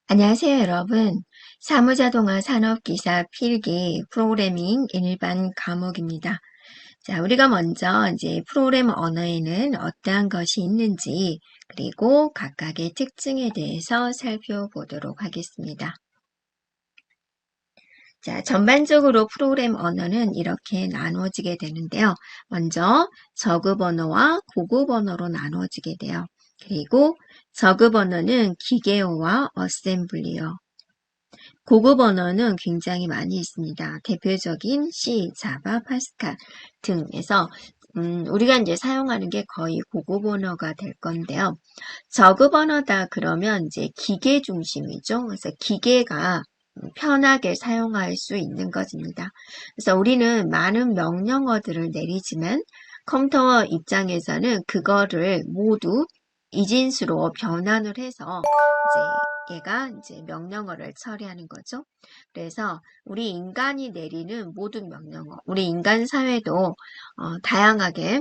안녕하세요, 여러분. 사무자동화 산업기사 필기 프로그래밍 일반 과목입니다. 자, 우리가 먼저 이제 프로그램 언어에는 어떠한 것이 있는지, 그리고 각각의 특징에 대해서 살펴보도록 하겠습니다. 자, 전반적으로 프로그램 언어는 이렇게 나누어지게 되는데요. 먼저 저급 언어와 고급 언어로 나누어지게 돼요. 그리고 저급 언어는 기계어와 어셈블리어, 고급 언어는 굉장히 많이 있습니다. 대표적인 C, 자바, 파스칼 등에서 우리가 이제 사용하는 게 거의 고급 언어가 될 건데요. 저급 언어다 그러면 이제 기계 중심이죠. 그래서 기계가 편하게 사용할 수 있는 것입니다. 그래서 우리는 많은 명령어들을 내리지만 컴퓨터 입장에서는 그거를 모두 이진수로 변환을 해서 이제 얘가 이제 명령어를 처리하는 거죠. 그래서 우리 인간이 내리는 모든 명령어, 우리 인간 사회도 다양하게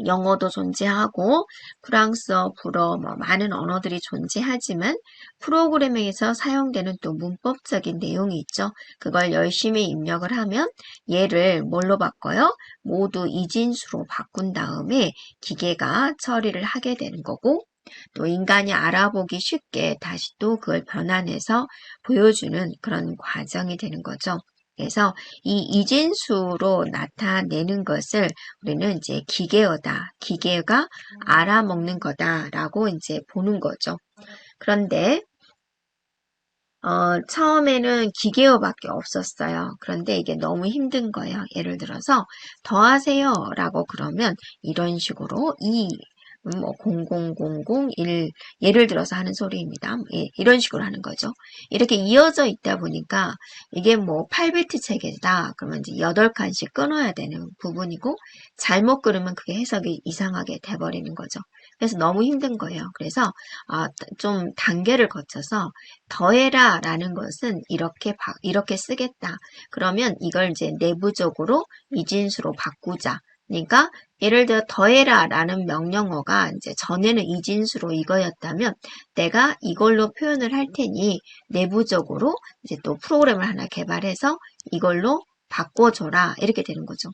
영어도 존재하고 프랑스어, 불어, 많은 언어들이 존재하지만 프로그래밍에서 사용되는 또 문법적인 내용이 있죠. 그걸 열심히 입력을 하면 얘를 뭘로 바꿔요? 모두 이진수로 바꾼 다음에 기계가 처리를 하게 되는 거고 또 인간이 알아보기 쉽게 다시 또 그걸 변환해서 보여주는 그런 과정이 되는 거죠. 그래서 이 이진수로 나타내는 것을 우리는 이제 기계어다, 기계가 알아먹는 거다라고 이제 보는 거죠. 그런데 처음에는 기계어밖에 없었어요. 그런데 이게 너무 힘든 거예요. 예를 들어서 더하세요 라고 그러면 이런 식으로 0001 예를 들어서 하는 소리입니다. 예, 이런 식으로 하는 거죠. 이렇게 이어져 있다 보니까 이게 8비트 체계다. 그러면 이제 8칸씩 끊어야 되는 부분이고 잘못 끊으면 그게 해석이 이상하게 돼버리는 거죠. 그래서 너무 힘든 거예요. 그래서 좀 단계를 거쳐서 더해라 라는 것은 이렇게 쓰겠다. 그러면 이걸 이제 내부적으로 이진수로 바꾸자. 그러니까 예를 들어 더해라 라는 명령어가 이제 전에는 이진수로 이거였다면 내가 이걸로 표현을 할 테니 내부적으로 이제 또 프로그램을 하나 개발해서 이걸로 바꿔줘라 이렇게 되는 거죠.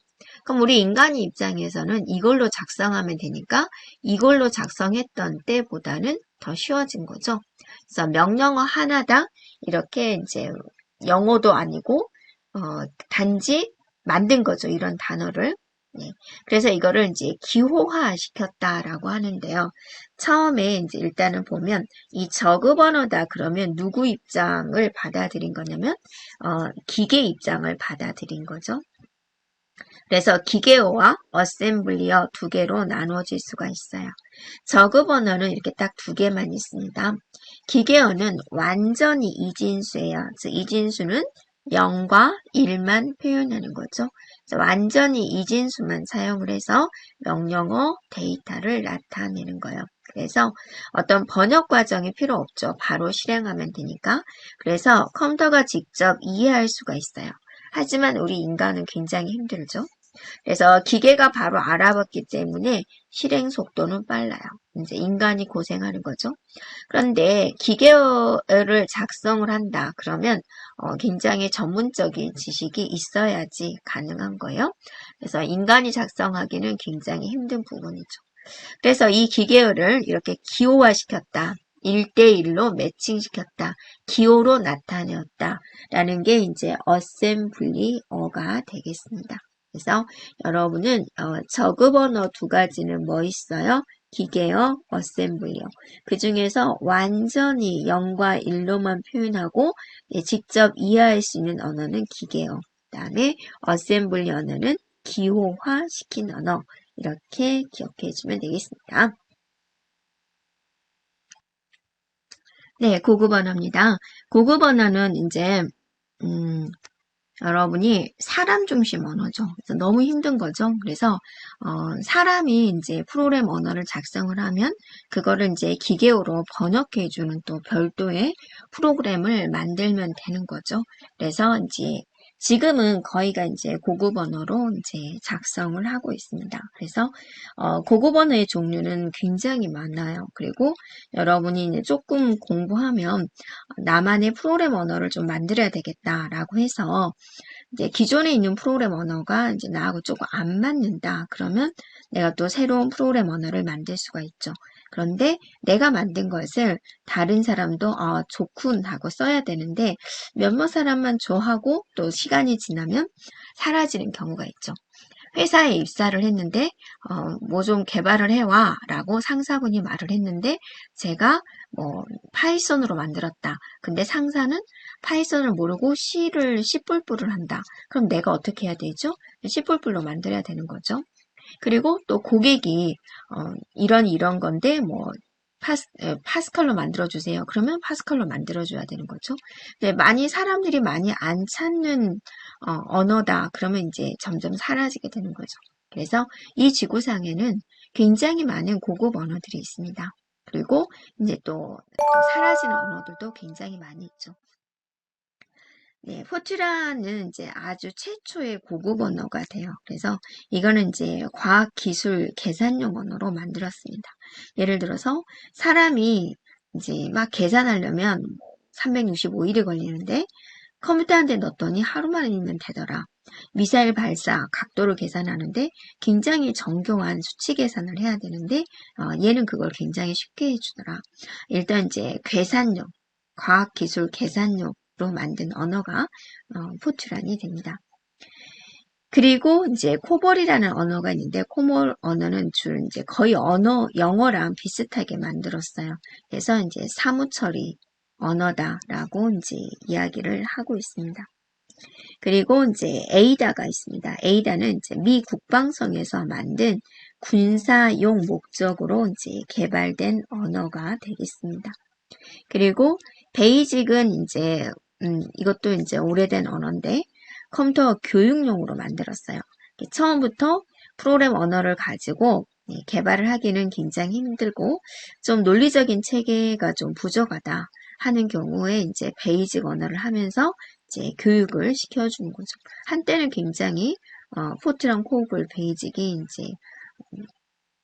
그럼 우리 인간의 입장에서는 이걸로 작성하면 되니까 이걸로 작성했던 때보다는 더 쉬워진 거죠. 그래서 명령어 하나당 이렇게 이제 영어도 아니고 단지 만든 거죠. 이런 단어를. 네. 그래서 이거를 이제 기호화 시켰다라고 하는데요. 처음에 이제 일단은 보면 이 저급 언어다 그러면 누구 입장을 받아들인 거냐면 기계 입장을 받아들인 거죠. 그래서 기계어와 어셈블리어 두 개로 나누어질 수가 있어요. 저급 언어는 이렇게 딱 두 개만 있습니다. 기계어는 완전히 이진수예요. 즉 이진수는 0과 1만 표현하는 거죠. 완전히 이진수만 사용을 해서 명령어 데이터를 나타내는 거예요. 그래서 어떤 번역 과정이 필요 없죠. 바로 실행하면 되니까. 그래서 컴퓨터가 직접 이해할 수가 있어요. 하지만 우리 인간은 굉장히 힘들죠. 그래서 기계가 바로 알아봤기 때문에 실행 속도는 빨라요. 이제 인간이 고생하는 거죠. 그런데 기계어를 작성을 한다. 그러면 굉장히 전문적인 지식이 있어야지 가능한 거예요. 그래서 인간이 작성하기는 굉장히 힘든 부분이죠. 그래서 이 기계어를 이렇게 기호화시켰다. 1대1로 매칭시켰다. 기호로 나타내었다. 라는 게 이제 어셈블리어가 되겠습니다. 그래서 여러분은 저급 언어 두 가지는 뭐 있어요? 기계어, 어셈블리어. 그 중에서 완전히 0과 1로만 표현하고 직접 이해할 수 있는 언어는 기계어. 그 다음에 어셈블리 언어는 기호화시킨 언어. 이렇게 기억해 주면 되겠습니다. 네, 고급 언어입니다. 고급 언어는 이제 여러분이 사람 중심 언어죠. 그래서 너무 힘든 거죠. 그래서 사람이 이제 프로그램 언어를 작성을 하면 그거를 이제 기계어로 번역해 주는 또 별도의 프로그램을 만들면 되는 거죠. 그래서 이제 지금은 거의가 이제 고급 언어로 이제 작성을 하고 있습니다. 그래서 고급 언어의 종류는 굉장히 많아요. 그리고 여러분이 이제 조금 공부하면 나만의 프로그램 언어를 좀 만들어야 되겠다라고 해서 이제 기존에 있는 프로그램 언어가 이제 나하고 조금 안 맞는다. 그러면 내가 또 새로운 프로그램 언어를 만들 수가 있죠. 그런데 내가 만든 것을 다른 사람도 좋군 하고 써야 되는데 몇몇 사람만 좋아하고 또 시간이 지나면 사라지는 경우가 있죠. 회사에 입사를 했는데 뭐 좀 개발을 해와 라고 상사분이 말을 했는데 제가 뭐 파이썬으로 만들었다. 근데 상사는 파이썬을 모르고 C를 C++를 한다. 그럼 내가 어떻게 해야 되죠? C++로 만들어야 되는 거죠. 그리고 또 고객이 이런 건데 뭐 파스칼로 만들어주세요. 그러면 파스칼로 만들어줘야 되는 거죠. 근데 사람들이 많이 안 찾는 언어다. 그러면 이제 점점 사라지게 되는 거죠. 그래서 이 지구상에는 굉장히 많은 고급 언어들이 있습니다. 그리고 이제 또 사라지는 언어들도 굉장히 많이 있죠. 네, 포트란은 이제 아주 최초의 고급 언어가 돼요. 그래서 이거는 이제 과학, 기술, 계산용 언어로 만들었습니다. 예를 들어서 사람이 이제 막 계산하려면 365일이 걸리는데 컴퓨터한테 넣었더니 하루 만이면 되더라. 미사일 발사 각도를 계산하는데 굉장히 정교한 수치 계산을 해야 되는데 얘는 그걸 굉장히 쉽게 해주더라. 일단 이제 계산용, 과학, 기술, 계산용 로 만든 언어가 포트란이 됩니다. 그리고 이제 코볼이라는 언어가 있는데 코볼 언어는 줄 이제 거의 영어랑 비슷하게 만들었어요. 그래서 이제 사무처리 언어다라고 이제 이야기를 하고 있습니다. 그리고 이제 에이다가 있습니다. 에이다는 이제 미 국방성에서 만든 군사용 목적으로 이제 개발된 언어가 되겠습니다. 그리고 베이직은 이제 이것도 이제 오래된 언어인데 컴퓨터 교육용으로 만들었어요. 처음부터 프로그램 언어를 가지고 개발을 하기는 굉장히 힘들고 좀 논리적인 체계가 좀 부족하다 하는 경우에 이제 베이직 언어를 하면서 이제 교육을 시켜주는 거죠. 한때는 굉장히 포트란, 코볼, 베이직이 이제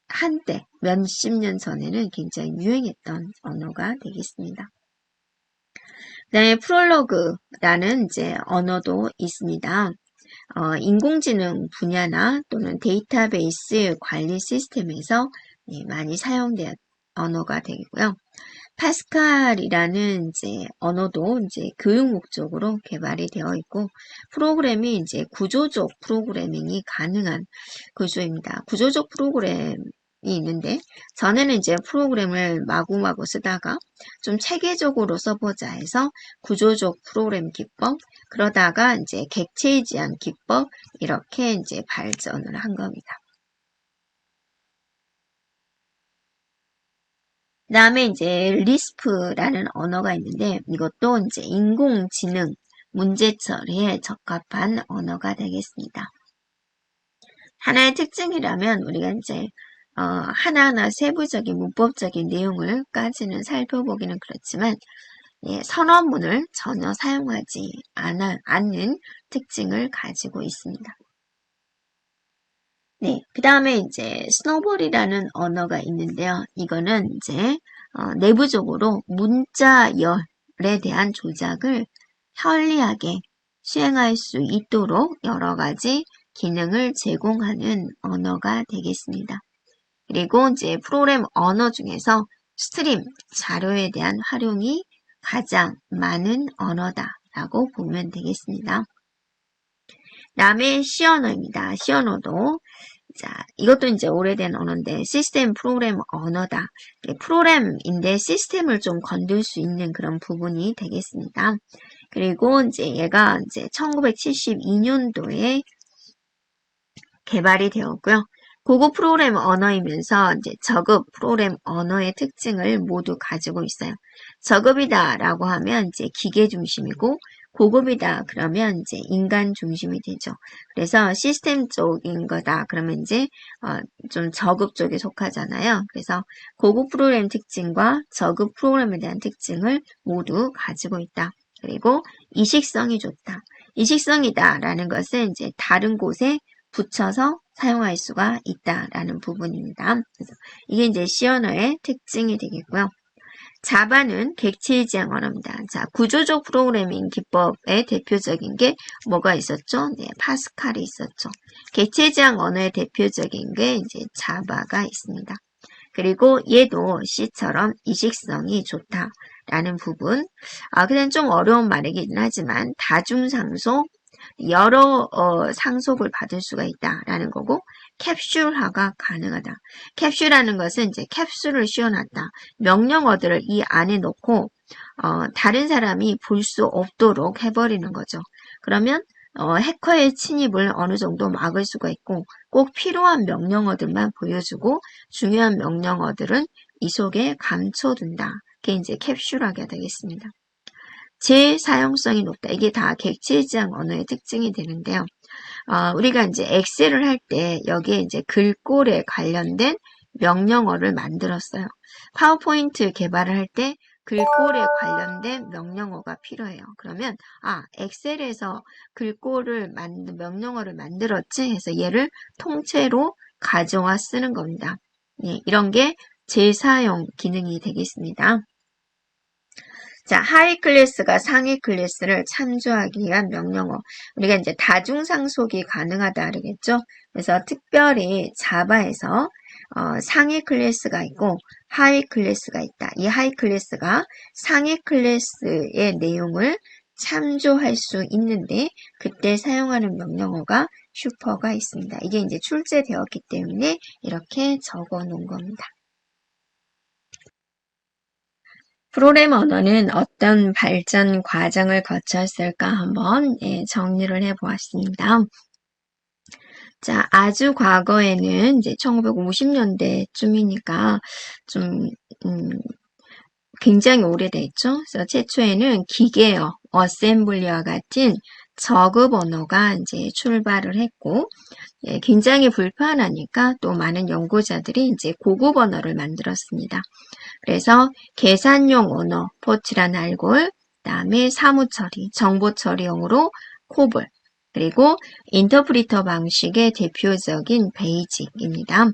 한때 몇십 년 전에는 굉장히 유행했던 언어가 되겠습니다. 그다음에 프롤로그라는 이제 언어도 있습니다. 인공지능 분야나 또는 데이터베이스 관리 시스템에서 많이 사용된 언어가 되고요. 파스칼이라는 이제 언어도 이제 교육 목적으로 개발이 되어 있고 프로그램이 이제 구조적 프로그래밍이 가능한 구조입니다. 구조적 프로그램이 있는데 전에는 이제 프로그램을 마구마구 쓰다가 좀 체계적으로 써보자 해서 구조적 프로그램 기법 그러다가 이제 객체 지향 기법 이렇게 이제 발전을 한 겁니다. 그 다음에 이제 리스프라는 언어가 있는데 이것도 이제 인공지능 문제 처리에 적합한 언어가 되겠습니다. 하나의 특징이라면 우리가 이제 하나하나 세부적인 문법적인 내용을까지는 살펴보기는 그렇지만 선언문을 전혀 사용하지 않는 특징을 가지고 있습니다. 네, 그 다음에 이제 스노볼이라는 언어가 있는데요. 이거는 이제 내부적으로 문자열에 대한 조작을 편리하게 수행할 수 있도록 여러 가지 기능을 제공하는 언어가 되겠습니다. 그리고 이제 프로그램 언어 중에서 스트림 자료에 대한 활용이 가장 많은 언어다라고 보면 되겠습니다. 다음에 C 언어입니다. C 언어도 자, 이것도 이제 오래된 언어인데 시스템 프로그램 언어다. 프로그램인데 시스템을 좀 건들 수 있는 그런 부분이 되겠습니다. 그리고 이제 얘가 이제 1972년도에 개발이 되었고요. 고급 프로그램 언어이면서 이제 저급 프로그램 언어의 특징을 모두 가지고 있어요. 저급이다라고 하면 이제 기계 중심이고 고급이다 그러면 이제 인간 중심이 되죠. 그래서 시스템 쪽인 거다 그러면 이제 좀 저급 쪽에 속하잖아요. 그래서 고급 프로그램 특징과 저급 프로그램에 대한 특징을 모두 가지고 있다. 그리고 이식성이 좋다. 이식성이다라는 것은 이제 다른 곳에 붙여서 사용할 수가 있다라는 부분입니다. 그래서 이게 이제 C 언어의 특징이 되겠고요. 자바는 객체의 지향 언어입니다. 자, 구조적 프로그래밍 기법의 대표적인 게 뭐가 있었죠? 네, 파스칼이 있었죠. 객체의 지향 언어의 대표적인 게 이제 자바가 있습니다. 그리고 얘도 C처럼 이식성이 좋다라는 부분. 그냥 좀 어려운 말이긴 하지만 다중상속, 여러 상속을 받을 수가 있다라는 거고, 캡슐화가 가능하다. 캡슐이라는 것은 이제 캡슐을 씌워놨다. 명령어들을 이 안에 넣고 다른 사람이 볼 수 없도록 해버리는 거죠. 그러면 해커의 침입을 어느 정도 막을 수가 있고, 꼭 필요한 명령어들만 보여주고 중요한 명령어들은 이 속에 감춰둔다. 그게 이제 캡슐화가 되겠습니다. 재사용성이 높다. 이게 다 객체의 지향 언어의 특징이 되는데요. 우리가 이제 엑셀을 할 때 여기에 이제 글꼴에 관련된 명령어를 만들었어요. 파워포인트 개발을 할 때 글꼴에 관련된 명령어가 필요해요. 그러면 엑셀에서 글꼴을 명령어를 만들었지 해서 얘를 통째로 가져와 쓰는 겁니다. 예, 이런 게 재사용 기능이 되겠습니다. 자, 하위 클래스가 상위 클래스를 참조하기 위한 명령어. 우리가 이제 다중상속이 가능하다 그러겠죠? 그래서 특별히 자바에서 상위 클래스가 있고 하위 클래스가 있다. 이 하위 클래스가 상위 클래스의 내용을 참조할 수 있는데 그때 사용하는 명령어가 슈퍼가 있습니다. 이게 이제 출제되었기 때문에 이렇게 적어 놓은 겁니다. 프로그램 언어는 어떤 발전 과정을 거쳤을까 한번 정리를 해보았습니다. 자, 아주 과거에는 이제 1950년대쯤이니까 좀 굉장히 오래됐죠. 그래서 최초에는 기계어, 어셈블리와 같은 저급 언어가 이제 출발을 했고, 굉장히 불편하니까 또 많은 연구자들이 이제 고급 언어를 만들었습니다. 그래서 계산용 언어, 포트란 알골, 그다음에 사무 처리, 정보 처리용으로 코볼, 그리고 인터프리터 방식의 대표적인 베이직입니다.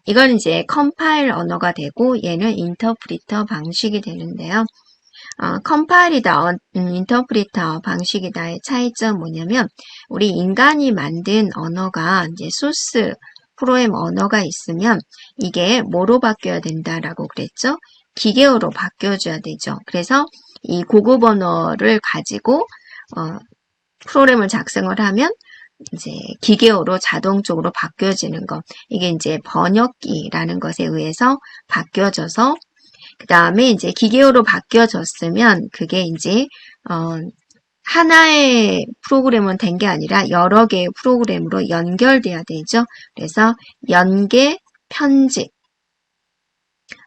이건 이제 컴파일 언어가 되고 얘는 인터프리터 방식이 되는데요. 컴파일이다, 인터프리터 방식이다의 차이점 뭐냐면 우리 인간이 만든 언어가 이제 소스 프로그램 언어가 있으면 이게 뭐로 바뀌어야 된다라고 그랬죠? 기계어로 바뀌어줘야 되죠. 그래서 이 고급 언어를 가지고 프로그램을 작성을 하면 이제 기계어로 자동적으로 바뀌어지는 것. 이게 이제 번역기라는 것에 의해서 바뀌어져서 그 다음에 이제 기계어로 바뀌어졌으면 그게 이제 하나의 프로그램은 된 게 아니라 여러 개의 프로그램으로 연결돼야 되죠. 그래서 연계 편집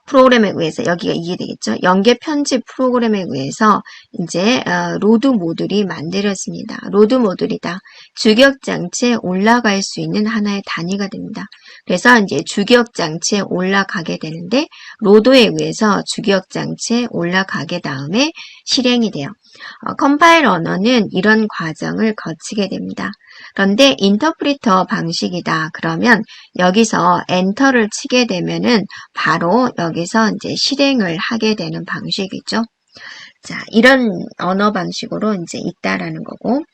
프로그램에 의해서 여기가 이게 되겠죠. 연계 편집 프로그램에 의해서 이제 로드 모듈이 만들어집니다. 로드 모듈이다. 주격 장치에 올라갈 수 있는 하나의 단위가 됩니다. 그래서 이제 주격 장치에 올라가게 되는데 로드에 의해서 주격 장치에 올라가게 다음에 실행이 돼요. 컴파일 언어는 이런 과정을 거치게 됩니다. 그런데 인터프리터 방식이다. 그러면 여기서 엔터를 치게 되면은 바로 여기서 이제 실행을 하게 되는 방식이죠. 자, 이런 언어 방식으로 이제 있다라는 거고.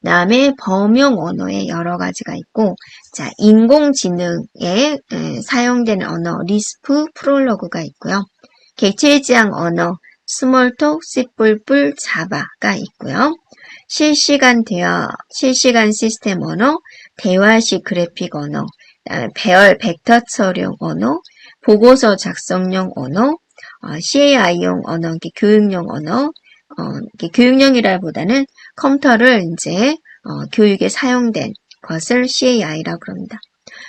그다음에 범용 언어에 여러 가지가 있고, 자, 인공지능에 사용되는 언어 리스프, 프롤로그가 있고요. 객체 지향 언어 스몰톡, C++, 자바가 있고요. 실시간 시스템 언어, 대화식 그래픽 언어, 그다음에 배열 벡터 처리용 언어, 보고서 작성용 언어, CAI용 언어, 교육용 언어, 교육용이라기보다는 컴퓨터를 이제 교육에 사용된 것을 CAI라고 합니다.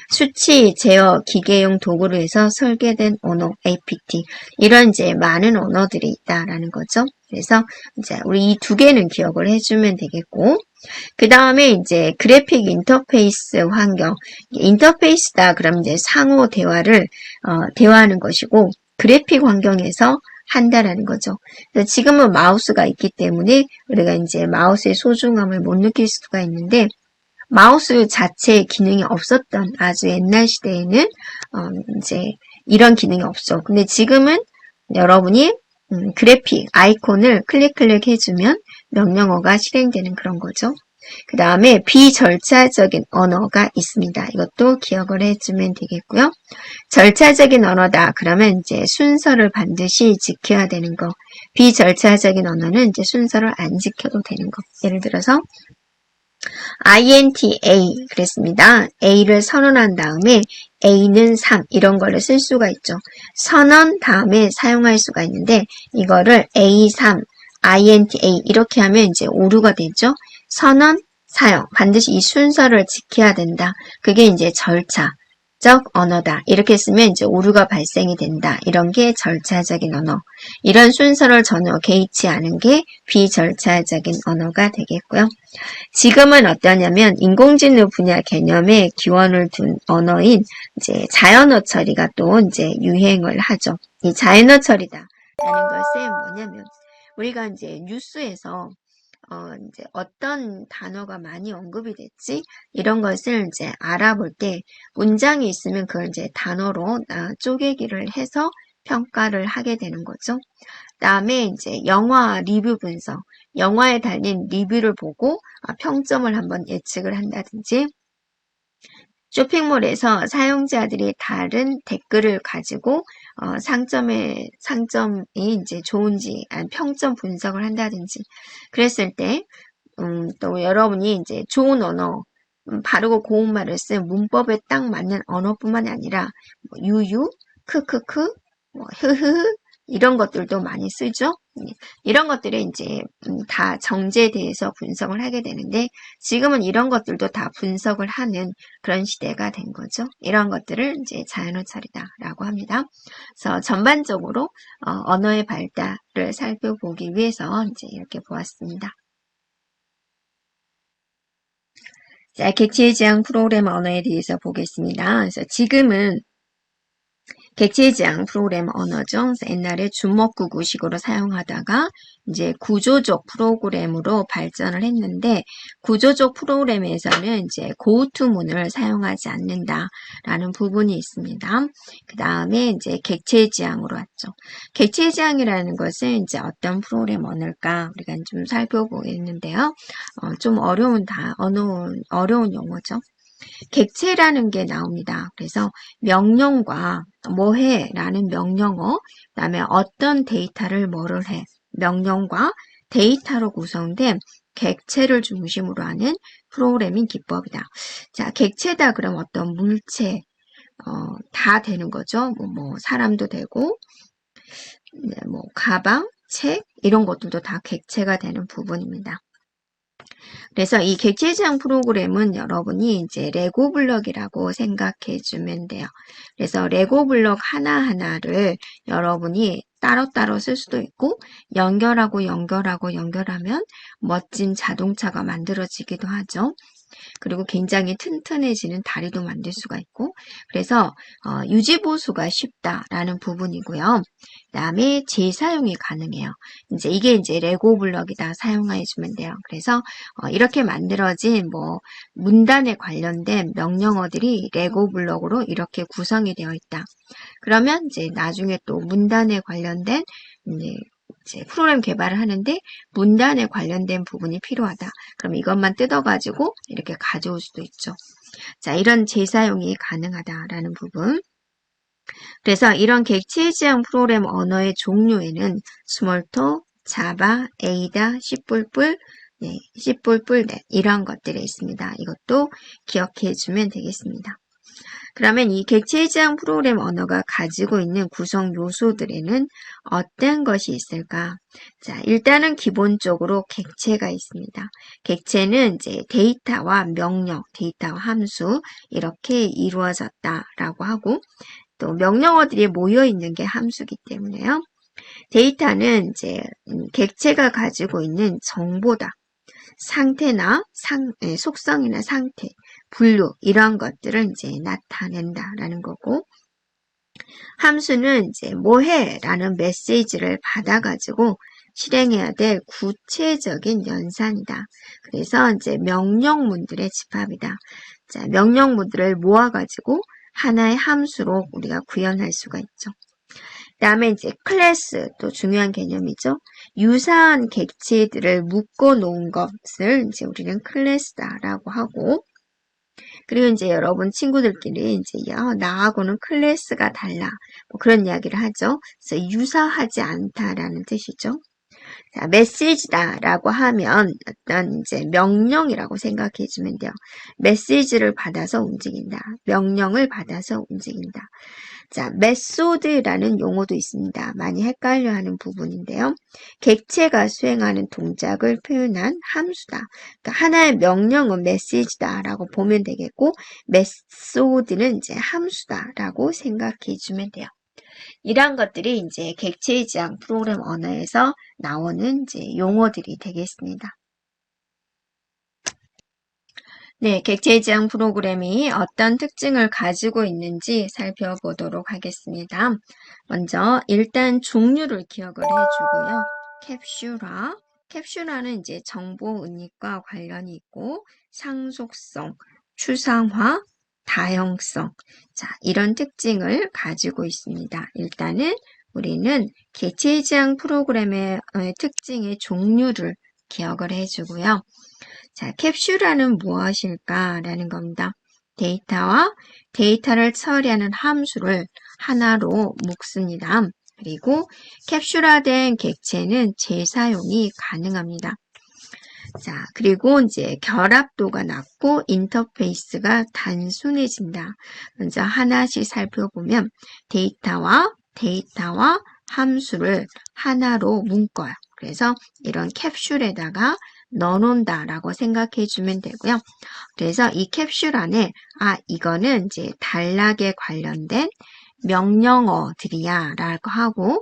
수치, 제어, 기계용 도구로 해서 설계된 언어, APT. 이런 이제 많은 언어들이 있다라는 거죠. 그래서 이제 우리 이 두 개는 기억을 해주면 되겠고, 그 다음에 이제 그래픽 인터페이스 환경. 인터페이스다. 그럼 이제 상호 대화를, 대화하는 것이고, 그래픽 환경에서 한다라는 거죠. 그래서 지금은 마우스가 있기 때문에 우리가 이제 마우스의 소중함을 못 느낄 수가 있는데 마우스 자체의 기능이 없었던 아주 옛날 시대에는 이제 이런 기능이 없죠. 근데 지금은 여러분이 그래픽 아이콘을 클릭 해주면 명령어가 실행되는 그런 거죠. 그 다음에 비절차적인 언어가 있습니다. 이것도 기억을 해주면 되겠고요. 절차적인 언어다. 그러면 이제 순서를 반드시 지켜야 되는 거. 비절차적인 언어는 이제 순서를 안 지켜도 되는 거. 예를 들어서 INTA 그랬습니다. A를 선언한 다음에 A는 3 이런 거를 쓸 수가 있죠. 선언 다음에 사용할 수가 있는데 이거를 A3, INTA 이렇게 하면 이제 오류가 되죠. 선언, 사용 반드시 이 순서를 지켜야 된다. 그게 이제 절차적 언어다. 이렇게 쓰면 이제 오류가 발생이 된다. 이런 게 절차적인 언어. 이런 순서를 전혀 개의치 않은 게 비절차적인 언어가 되겠고요. 지금은 어떠냐면 인공지능 분야 개념에 기원을 둔 언어인 이제 자연어 처리가 또 이제 유행을 하죠. 이 자연어 처리다라는 것은 뭐냐면 우리가 이제 뉴스에서 이제 어떤 단어가 많이 언급이 됐지? 이런 것을 이제 알아볼 때 문장이 있으면 그걸 이제 단어로 쪼개기를 해서 평가를 하게 되는 거죠. 그다음에 이제 영화 리뷰 분석, 영화에 달린 리뷰를 보고 평점을 한번 예측을 한다든지 쇼핑몰에서 사용자들이 다른 댓글을 가지고 상점이 이제 좋은지 평점 분석을 한다든지 그랬을 때 또 여러분이 이제 좋은 언어 바르고 고운 말을 쓴 문법에 딱 맞는 언어뿐만이 아니라 뭐 유유, 크크크, 뭐 흐흐흐 이런 것들도 많이 쓰죠. 이런 것들이 이제 다 정제에 대해서 분석을 하게 되는데 지금은 이런 것들도 다 분석을 하는 그런 시대가 된 거죠. 이런 것들을 이제 자연어 처리다라고 합니다. 그래서 전반적으로 언어의 발달을 살펴보기 위해서 이제 이렇게 보았습니다. 자, 객체의 지향 프로그램 언어에 대해서 보겠습니다. 그래서 지금은 객체의 지향 프로그램 언어죠. 옛날에 주먹구구식으로 사용하다가 이제 구조적 프로그램으로 발전을 했는데 구조적 프로그램에서는 이제 고우투문을 사용하지 않는다라는 부분이 있습니다. 그 다음에 이제 객체의 지향으로 왔죠. 객체의 지향이라는 것은 이제 어떤 프로그램 언어일까 우리가 좀 살펴보겠는데요. 좀 어려운 용어죠. 객체라는 게 나옵니다. 그래서 명령과 뭐해 라는 명령어, 그 다음에 어떤 데이터를 뭐를 해, 명령과 데이터로 구성된 객체를 중심으로 하는 프로그래밍 기법이다. 자, 객체다 그럼 어떤 물체, 다 되는 거죠. 뭐 사람도 되고, 네, 뭐 가방, 책 이런 것들도 다 객체가 되는 부분입니다. 그래서 이 객체 지향 프로그램은 여러분이 이제 레고 블럭이라고 생각해 주면 돼요. 그래서 레고 블럭 하나하나를 여러분이 따로따로 쓸 수도 있고 연결하면 멋진 자동차가 만들어지기도 하죠. 그리고 굉장히 튼튼해지는 다리도 만들 수가 있고 그래서 유지보수가 쉽다라는 부분이고요. 그 다음에 재사용이 가능해요. 이게 이제 레고 블럭이다 사용해 주면 돼요. 그래서 이렇게 만들어진 뭐 문단에 관련된 명령어들이 레고 블럭으로 이렇게 구성이 되어 있다. 그러면 이제 나중에 또 문단에 관련된 이제 프로그램 개발을 하는데 문단에 관련된 부분이 필요하다. 그럼 이것만 뜯어가지고 이렇게 가져올 수도 있죠. 자, 이런 재사용이 가능하다라는 부분. 그래서 이런 객체 지향 프로그램 언어의 종류에는 스몰토, 자바, 에이다, C++, C++, 이런 것들이 있습니다. 이것도 기억해 주면 되겠습니다. 그러면 이 객체 지향 프로그램 언어가 가지고 있는 구성 요소들에는 어떤 것이 있을까? 자, 일단은 기본적으로 객체가 있습니다. 객체는 이제 데이터와 명령, 데이터와 함수 이렇게 이루어졌다라고 하고 또 명령어들이 모여 있는 게 함수기 때문에요. 데이터는 이제 객체가 가지고 있는 정보다. 상태나 속성이나 상태, 분류 이런 것들을 이제 나타낸다라는 거고 함수는 이제 뭐해? 라는 메시지를 받아가지고 실행해야 될 구체적인 연산이다. 그래서 이제 명령문들의 집합이다. 자, 명령문들을 모아가지고 하나의 함수로 우리가 구현할 수가 있죠. 그 다음에 이제 클래스, 또 중요한 개념이죠. 유사한 객체들을 묶어 놓은 것을 이제 우리는 클래스다라고 하고, 그리고 이제 여러분 친구들끼리 이제 나하고는 클래스가 달라. 뭐 그런 이야기를 하죠. 그래서 유사하지 않다라는 뜻이죠. 자, 메시지다라고 하면 어떤 이제 명령이라고 생각해 주면 돼요. 메시지를 받아서 움직인다. 명령을 받아서 움직인다. 자, 메소드라는 용어도 있습니다. 많이 헷갈려하는 부분인데요. 객체가 수행하는 동작을 표현한 함수다. 그러니까 하나의 명령은 메시지다라고 보면 되겠고, 메소드는 이제 함수다라고 생각해 주면 돼요. 이러한 것들이 이제 객체의 지향 프로그램 언어에서 나오는 이제 용어들이 되겠습니다. 네, 객체의 지향 프로그램이 어떤 특징을 가지고 있는지 살펴보도록 하겠습니다. 먼저 일단 종류를 기억을 해주고요. 캡슐화. 캡슐화는 이제 정보 은닉과 관련이 있고 상속성, 추상화, 다형성. 자, 이런 특징을 가지고 있습니다. 일단은 우리는 객체의 지향 프로그램의 특징의 종류를 기억을 해주고요. 자, 캡슐화는 무엇일까라는 겁니다. 데이터와 데이터를 처리하는 함수를 하나로 묶습니다. 그리고 캡슐화된 객체는 재사용이 가능합니다. 자, 그리고 이제 결합도가 낮고 인터페이스가 단순해진다. 먼저 하나씩 살펴보면 데이터와 함수를 하나로 묶어요. 그래서 이런 캡슐에다가 넣어놓는다라고 생각해 주면 되고요. 그래서 이 캡슐 안에 이거는 이제 단락에 관련된 명령어들이야 라고 하고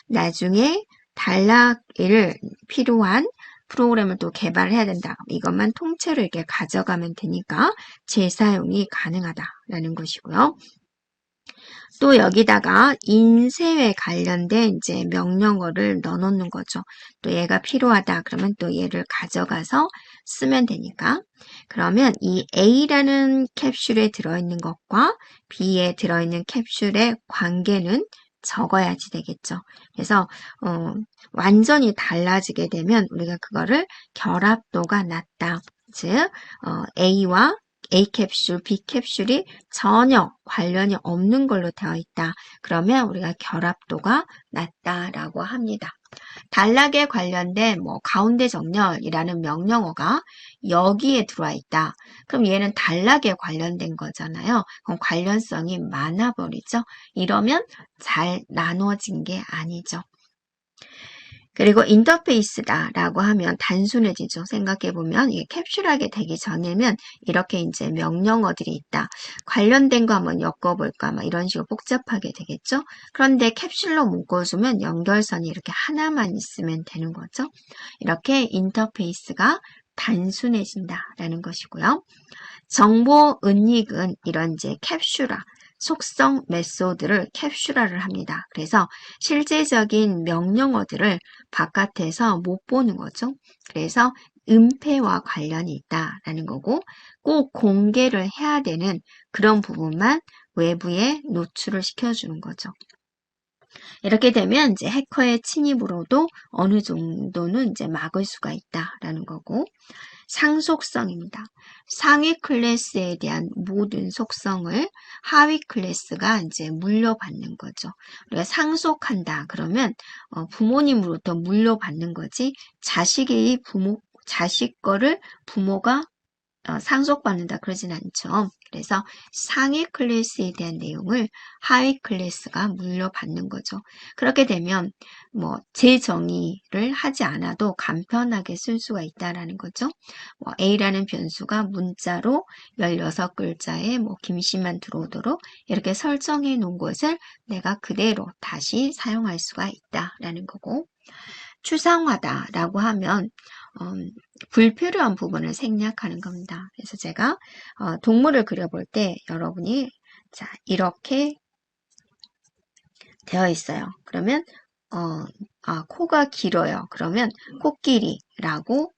나중에 단락을 필요한 프로그램을 또 개발해야 된다. 이것만 통째로 이렇게 가져가면 되니까 재사용이 가능하다라는 것이고요. 또 여기다가 인쇄에 관련된 이제 명령어를 넣어놓는 거죠. 또 얘가 필요하다 그러면 또 얘를 가져가서 쓰면 되니까. 그러면 이 A라는 캡슐에 들어있는 것과 B에 들어있는 캡슐의 관계는 적어야지 되겠죠. 그래서 완전히 달라지게 되면 우리가 그거를 결합도가 낮다. 즉 A와 A 캡슐, B 캡슐이 전혀 관련이 없는 걸로 되어 있다. 그러면 우리가 결합도가 낮다라고 합니다. 단락에 관련된 가운데 정렬이라는 명령어가 여기에 들어와 있다. 그럼 얘는 단락에 관련된 거잖아요. 그럼 관련성이 많아 버리죠. 이러면 잘 나눠진 게 아니죠. 그리고 인터페이스다라고 하면 단순해지죠. 생각해보면 이게 캡슐하게 되기 전이면 이렇게 이제 명령어들이 있다. 관련된 거 한번 엮어볼까 막 이런 식으로 복잡하게 되겠죠. 그런데 캡슐로 묶어주면 연결선이 이렇게 하나만 있으면 되는 거죠. 이렇게 인터페이스가 단순해진다라는 것이고요. 정보 은닉은 이런 이제 캡슐화, 속성 메소드를 캡슐화를 합니다. 그래서 실제적인 명령어들을 바깥에서 못 보는 거죠. 그래서 은폐와 관련이 있다라는 거고 꼭 공개를 해야 되는 그런 부분만 외부에 노출을 시켜주는 거죠. 이렇게 되면 이제 해커의 침입으로도 어느 정도는 이제 막을 수가 있다라는 거고 상속성입니다. 상위 클래스에 대한 모든 속성을 하위 클래스가 이제 물려받는 거죠. 우리가 상속한다 그러면 부모님으로부터 물려받는 거지 자식 거를 부모가 상속받는다 그러진 않죠. 그래서 상위 클래스에 대한 내용을 하위 클래스가 물려받는 거죠. 그렇게 되면 재정의를 하지 않아도 간편하게 쓸 수가 있다라는 거죠. A라는 변수가 문자로 16글자에 김씨만 들어오도록 이렇게 설정해 놓은 것을 내가 그대로 다시 사용할 수가 있다라는 거고 추상화다라고 하면 불필요한 부분을 생략하는 겁니다. 그래서 제가 동물을 그려볼 때 여러분이 자 이렇게 되어 있어요. 그러면 코가 길어요. 그러면 코끼리라고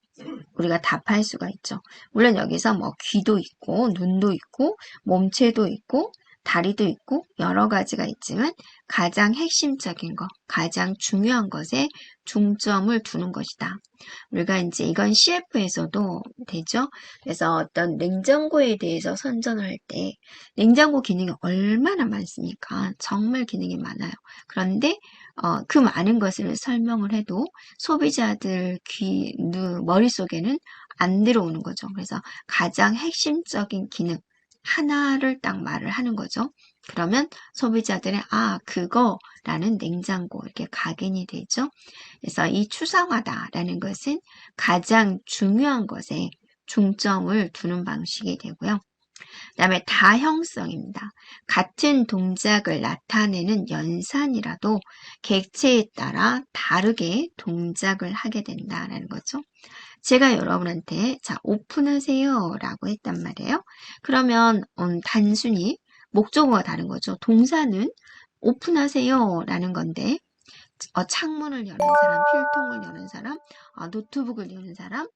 우리가 답할 수가 있죠. 물론 여기서 뭐 귀도 있고 눈도 있고 몸체도 있고 다리도 있고 여러 가지가 있지만 가장 핵심적인 것, 가장 중요한 것에 중점을 두는 것이다. 우리가 이제 이건 CF에서도 되죠. 그래서 어떤 냉장고에 대해서 선전을 할 때 냉장고 기능이 얼마나 많습니까? 정말 기능이 많아요. 그런데 그 많은 것을 설명을 해도 소비자들 머릿속에는 안 들어오는 거죠. 그래서 가장 핵심적인 기능 하나를 딱 말을 하는 거죠. 그러면 소비자들의 그거라는 냉장고 이렇게 각인이 되죠. 그래서 이 추상화다라는 것은 가장 중요한 것에 중점을 두는 방식이 되고요. 그 다음에 다형성입니다. 같은 동작을 나타내는 연산이라도 객체에 따라 다르게 동작을 하게 된다라는 거죠. 제가 여러분한테 자 오픈하세요 라고 했단 말이에요. 그러면 단순히 목적어가 다른 거죠. 동사는 오픈하세요 라는 건데 창문을 여는 사람, 필통을 여는 사람, 노트북을 여는 사람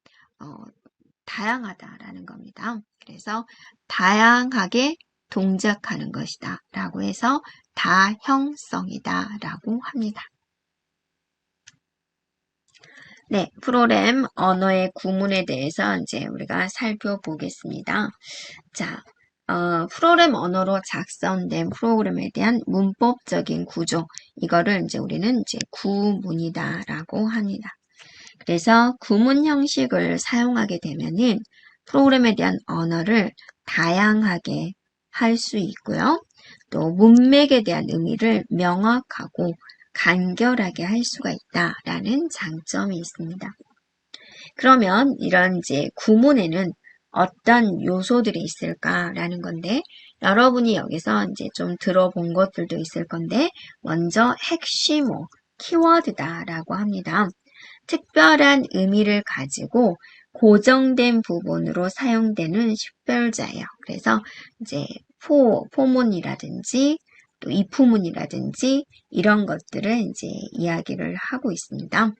다양하다라는 겁니다. 그래서 다양하게 동작하는 것이다 라고 해서 다형성이다 라고 합니다. 네, 프로그램 언어의 구문에 대해서 이제 우리가 살펴보겠습니다. 자, 프로그램 언어로 작성된 프로그램에 대한 문법적인 구조, 이거를 이제 우리는 이제 구문이다라고 합니다. 그래서 구문 형식을 사용하게 되면은 프로그램에 대한 언어를 다양하게 할 수 있고요. 또 문맥에 대한 의미를 명확하고 간결하게 할 수가 있다라는 장점이 있습니다. 그러면 이런 이제 구문에는 어떤 요소들이 있을까라는 건데 여러분이 여기서 이제 좀 들어본 것들도 있을 건데 먼저 핵심어, 키워드다라고 합니다. 특별한 의미를 가지고 고정된 부분으로 사용되는 식별자예요. 그래서 이제 포문이라든지 또 이푸문이라든지 이런 것들을 이제 이야기를 하고 있습니다.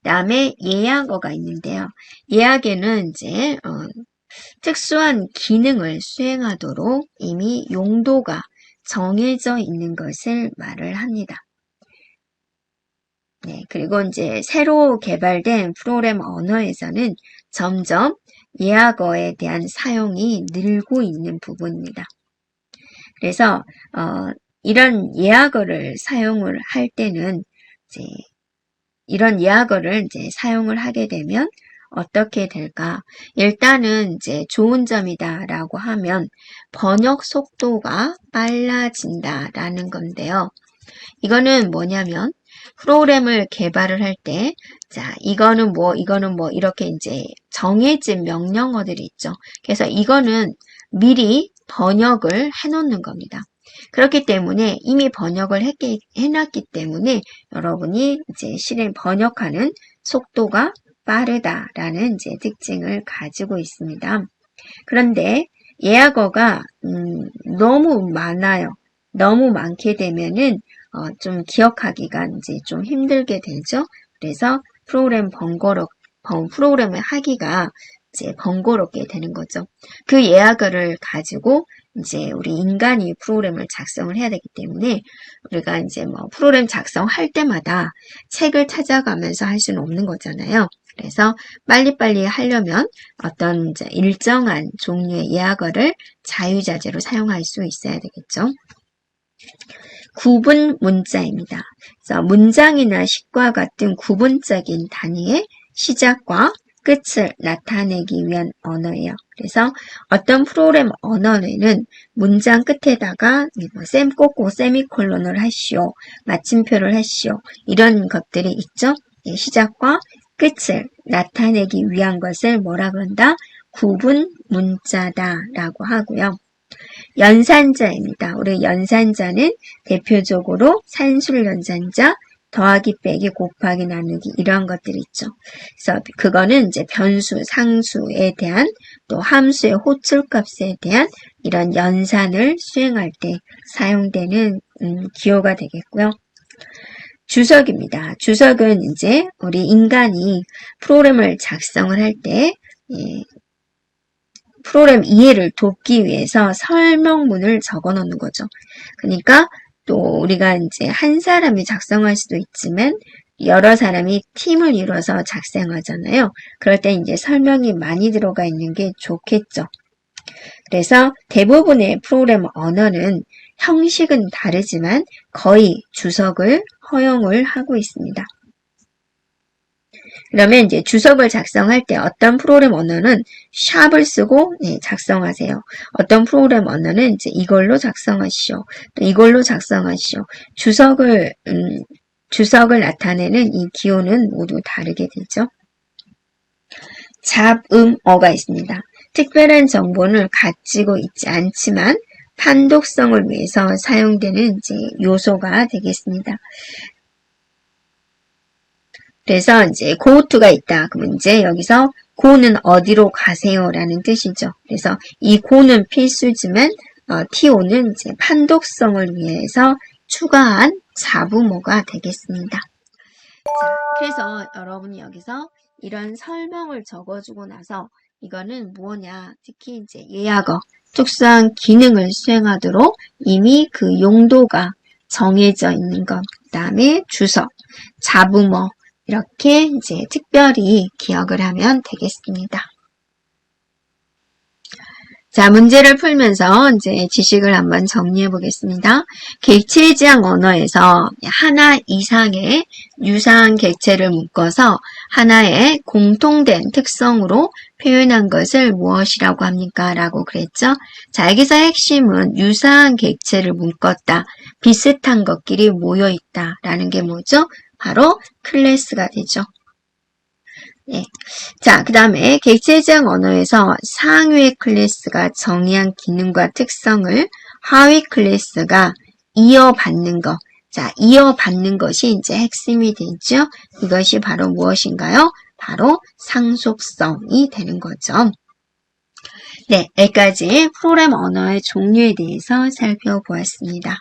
다음에 예약어가 있는데요. 예약에는 이제 특수한 기능을 수행하도록 이미 용도가 정해져 있는 것을 말을 합니다. 네, 그리고 이제 새로 개발된 프로그램 언어에서는 점점 예약어에 대한 사용이 늘고 있는 부분입니다. 그래서 이런 예약어를 사용을 할 때는 이제 이런 예약어를 이제 사용을 하게 되면 어떻게 될까? 일단은 이제 좋은 점이다라고 하면 번역 속도가 빨라진다라는 건데요. 이거는 뭐냐면 프로그램을 개발을 할 때, 자, 이거는 뭐, 이렇게 이제 정해진 명령어들이 있죠. 그래서 이거는 미리 번역을 해놓는 겁니다. 그렇기 때문에 이미 번역을 해놨기 때문에 여러분이 이제 번역하는 속도가 빠르다라는 이제 특징을 가지고 있습니다. 그런데 예약어가 너무 많아요. 너무 많게 되면은 좀 기억하기가 이제 좀 힘들게 되죠. 그래서 프로그램을 하기가 이제 번거롭게 되는 거죠. 그 예약어를 가지고 이제 우리 인간이 프로그램을 작성을 해야 되기 때문에 우리가 이제 뭐 프로그램 작성할 때마다 책을 찾아가면서 할 수는 없는 거잖아요. 그래서 빨리빨리 하려면 어떤 이제 일정한 종류의 예약어를 자유자재로 사용할 수 있어야 되겠죠. 구분 문자입니다. 그래서 문장이나 식과 같은 구분적인 단위의 시작과 끝을 나타내기 위한 언어예요. 그래서 어떤 프로그램 언어에는 문장 끝에다가 셈 꽂고 세미콜론을 하시오, 마침표를 하시오 이런 것들이 있죠. 시작과 끝을 나타내기 위한 것을 뭐라 그런다? 구분 문자다라고 하고요. 연산자입니다. 우리 연산자는 대표적으로 산술 연산자, 더하기 빼기 곱하기 나누기 이런 것들이 있죠. 그래서 그거는 이제 변수, 상수에 대한 또 함수의 호출값에 대한 이런 연산을 수행할 때 사용되는 기호가 되겠고요. 주석입니다. 주석은 이제 우리 인간이 프로그램을 작성을 할 때 프로그램 이해를 돕기 위해서 설명문을 적어 놓는 거죠. 그러니까 또 우리가 이제 한 사람이 작성할 수도 있지만 여러 사람이 팀을 이뤄서 작성하잖아요. 그럴 때 이제 설명이 많이 들어가 있는 게 좋겠죠. 그래서 대부분의 프로그램 언어는 형식은 다르지만 거의 주석을 허용을 하고 있습니다. 그러면 이제 주석을 작성할 때 어떤 프로그램 언어는 샵을 쓰고 작성하세요. 어떤 프로그램 언어는 이제 이걸로 작성하시오. 또 이걸로 작성하시오. 주석을 나타내는 이 기호는 모두 다르게 되죠. 잡음어가 있습니다. 특별한 정보를 가지고 있지 않지만 판독성을 위해서 사용되는 이제 요소가 되겠습니다. 그래서 이제 go to가 있다. 그러면 이제 여기서 go는 어디로 가세요? 라는 뜻이죠. 그래서 이 go는 필수지만 to는 이제 판독성을 위해서 추가한 잡음어가 되겠습니다. 자, 그래서 여러분이 여기서 이런 설명을 적어주고 나서 이거는 뭐냐? 특히 이제 예약어, 특수한 기능을 수행하도록 이미 그 용도가 정해져 있는 것, 그 다음에 주석, 잡음어, 이렇게 이제 특별히 기억을 하면 되겠습니다. 자, 문제를 풀면서 이제 지식을 한번 정리해 보겠습니다. 객체지향 언어에서 하나 이상의 유사한 객체를 묶어서 하나의 공통된 특성으로 표현한 것을 무엇이라고 합니까? 라고 그랬죠. 자, 여기서 핵심은 유사한 객체를 묶었다. 비슷한 것끼리 모여있다. 라는 게 뭐죠? 바로 클래스가 되죠. 네. 자, 그 다음에 객체지향 언어에서 상위 클래스가 정의한 기능과 특성을 하위 클래스가 이어받는 것. 자, 이어받는 것이 이제 핵심이 되죠. 이것이 바로 무엇인가요? 바로 상속성이 되는 거죠. 네, 여기까지 프로그램 언어의 종류에 대해서 살펴보았습니다.